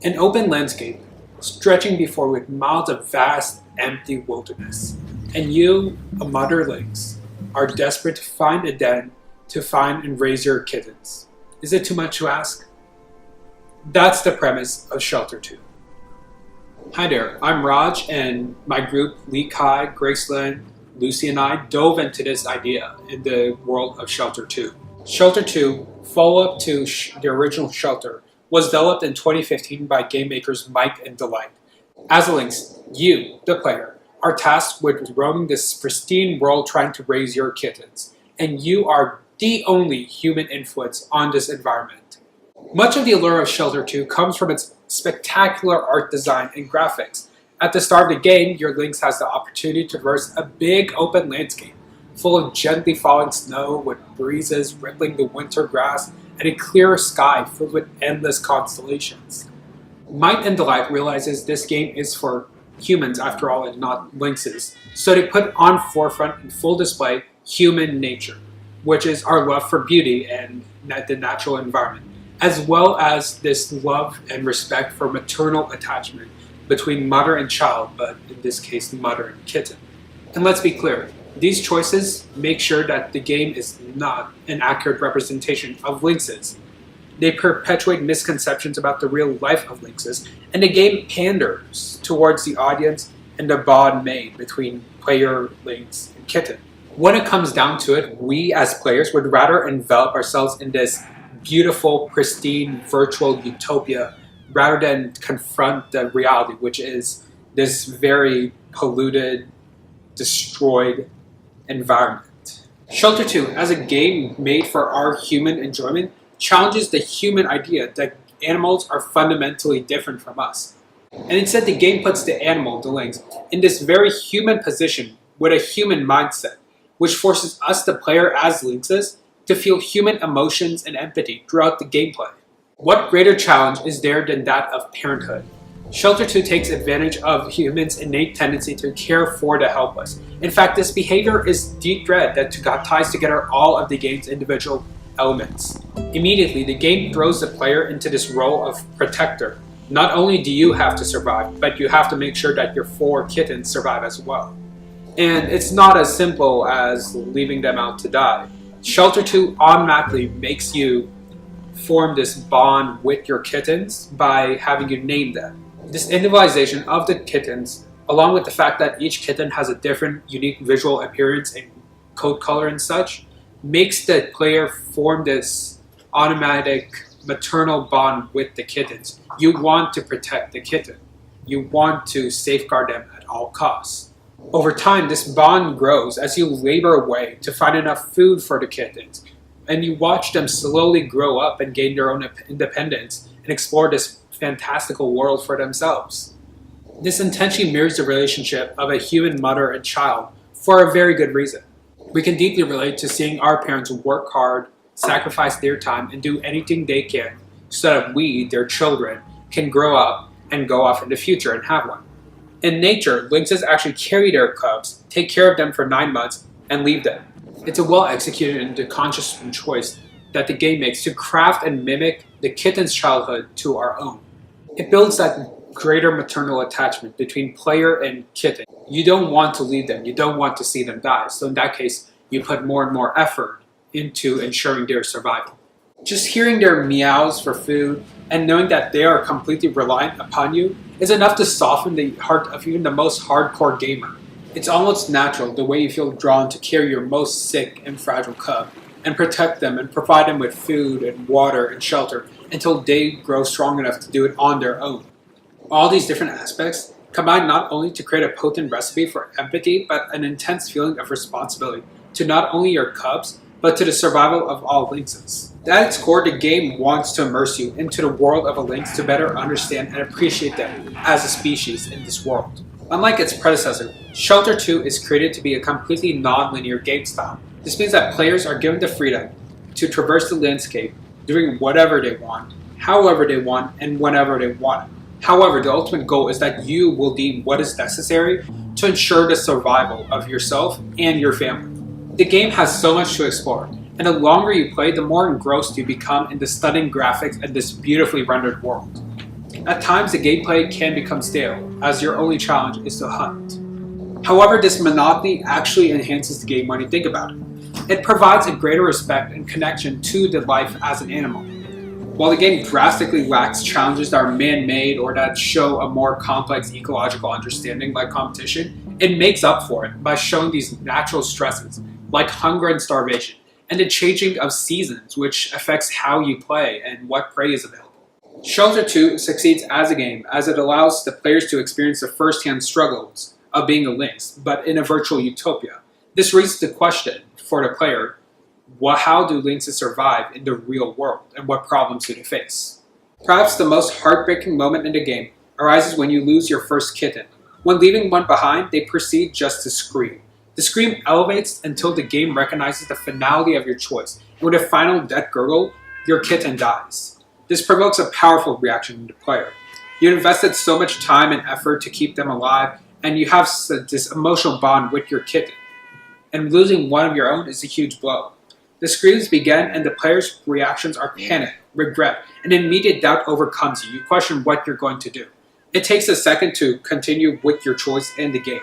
An open landscape, stretching before with miles of vast, empty wilderness. And you, a mother lynx, are desperate to find a den to find and raise your kittens. Is it too much to ask? That's the premise of Shelter 2. Hi there, I'm Raj, and my group, Lee Kai, Gracelyn, Lucy, and I dove into this idea in the world of Shelter 2. Shelter 2, follow-up to the original Shelter, was developed in 2015 by game makers Mike and Delight. As a lynx, you, the player, are tasked with roaming this pristine world trying to raise your kittens, and you are the only human influence on this environment. Much of the allure of Shelter 2 comes from its spectacular art design and graphics. At the start of the game, your lynx has the opportunity to traverse a big open landscape full of gently falling snow with breezes rippling the winter grass and a clear sky filled with endless constellations. Might and Delight realizes this game is for humans after all and not lynxes, so they put on forefront in full display human nature, which is our love for beauty and the natural environment, as well as this love and respect for maternal attachment between mother and child, but in this case, mother and kitten. And let's be clear, these choices make sure that the game is not an accurate representation of lynxes. They perpetuate misconceptions about the real life of lynxes, and the game panders towards the audience and the bond made between player, lynx, and kitten. When it comes down to it, we as players would rather envelop ourselves in this beautiful, pristine, virtual utopia rather than confront the reality, which is this very polluted, destroyed environment. Shelter 2, as a game made for our human enjoyment, challenges the human idea that animals are fundamentally different from us. And instead, the game puts the animal, the lynx, in this very human position with a human mindset, which forces us, the player as lynxes, to feel human emotions and empathy throughout the gameplay. What greater challenge is there than that of parenthood? Shelter 2 takes advantage of humans' innate tendency to care for the helpless. In fact, this behavior is deep thread that ties together all of the game's individual elements. Immediately, the game throws the player into this role of protector. Not only do you have to survive, but you have to make sure that your 4 kittens survive as well. And it's not as simple as leaving them out to die. Shelter 2 automatically makes you form this bond with your kittens by having you name them. This individualization of the kittens, along with the fact that each kitten has a different, unique visual appearance and coat color and such, makes the player form this automatic maternal bond with the kittens. You want to protect the kitten. You want to safeguard them at all costs. Over time, this bond grows as you labor away to find enough food for the kittens, and you watch them slowly grow up and gain their own independence and explore this fantastical world for themselves. This intentionally mirrors the relationship of a human mother and child for a very good reason. We can deeply relate to seeing our parents work hard, sacrifice their time, and do anything they can so that we, their children, can grow up and go off in the future and have one. In nature, lynxes actually carry their cubs, take care of them for 9 months, and leave them. It's a well-executed and conscious choice that the game makes to craft and mimic the kitten's childhood to our own. It builds that greater maternal attachment between player and kitten. You don't want to leave them, you don't want to see them die, so in that case, you put more and more effort into ensuring their survival. Just hearing their meows for food and knowing that they are completely reliant upon you is enough to soften the heart of even the most hardcore gamer. It's almost natural the way you feel drawn to carry your most sick and fragile cub and protect them and provide them with food and water and shelter until they grow strong enough to do it on their own. All these different aspects combine not only to create a potent recipe for empathy, but an intense feeling of responsibility to not only your cubs, but to the survival of all lynxes. At its core, the game wants to immerse you into the world of a lynx to better understand and appreciate them as a species in this world. Unlike its predecessor, Shelter 2 is created to be a completely non-linear game style. This means that players are given the freedom to traverse the landscape, doing whatever they want, however they want, and whenever they want. However, the ultimate goal is that you will deem what is necessary to ensure the survival of yourself and your family. The game has so much to explore, and the longer you play, the more engrossed you become in the stunning graphics and this beautifully rendered world. At times, the gameplay can become stale, as your only challenge is to hunt. However, this monotony actually enhances the game when you think about it. It provides a greater respect and connection to the life as an animal. While the game drastically lacks challenges that are man-made or that show a more complex ecological understanding like competition, it makes up for it by showing these natural stresses like hunger and starvation, and the changing of seasons, which affects how you play and what prey is available. Shelter 2 succeeds as a game as it allows the players to experience the first-hand struggles of being a lynx, but in a virtual utopia. This raises the question for the player, how do lynxes survive in the real world, and what problems do they face? Perhaps the most heartbreaking moment in the game arises when you lose your first kitten. When leaving one behind, they proceed just to scream. The scream elevates until the game recognizes the finality of your choice, and with a final death gurgle, your kitten dies. This provokes a powerful reaction in the player. You invested so much time and effort to keep them alive, and you have this emotional bond with your kitten. And losing one of your own is a huge blow. The screams begin and the player's reactions are panic, regret, and immediate doubt overcomes you. You question what you're going to do. It takes a second to continue with your choice in the game.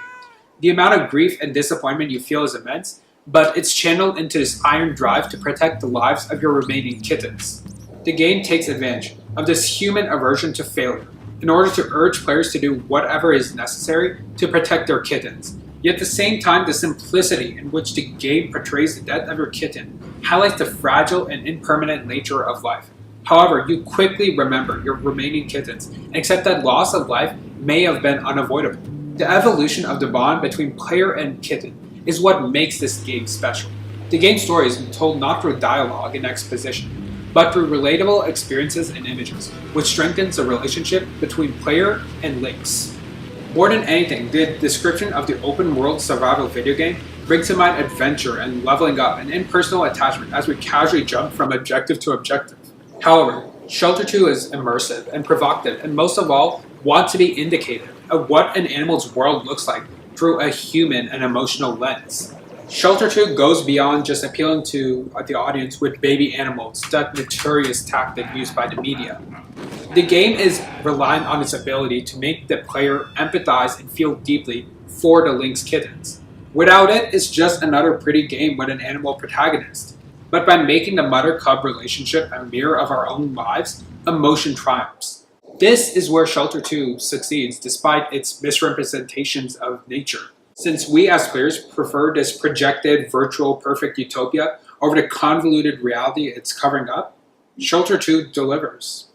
The amount of grief and disappointment you feel is immense, but it's channeled into this iron drive to protect the lives of your remaining kittens. The game takes advantage of this human aversion to failure in order to urge players to do whatever is necessary to protect their kittens. Yet at the same time, the simplicity in which the game portrays the death of your kitten highlights the fragile and impermanent nature of life. However, you quickly remember your remaining kittens and accept that loss of life may have been unavoidable. The evolution of the bond between player and kitten is what makes this game special. The game's story is told not through dialogue and exposition, but through relatable experiences and images, which strengthens the relationship between player and lynx. More than anything, the description of the open-world survival video game brings to mind adventure and leveling up and impersonal attachment as we casually jump from objective to objective. However, Shelter 2 is immersive and provocative, and most of all, wants to be indicative of what an animal's world looks like through a human and emotional lens. Shelter 2 goes beyond just appealing to the audience with baby animals, that notorious tactic used by the media. The game is reliant on its ability to make the player empathize and feel deeply for the lynx kittens. Without it, it's just another pretty game with an animal protagonist. But by making the mother-cub relationship a mirror of our own lives, emotion triumphs. This is where Shelter 2 succeeds despite its misrepresentations of nature. Since we as players prefer this projected, virtual, perfect utopia over the convoluted reality it's covering up, Shelter 2 delivers.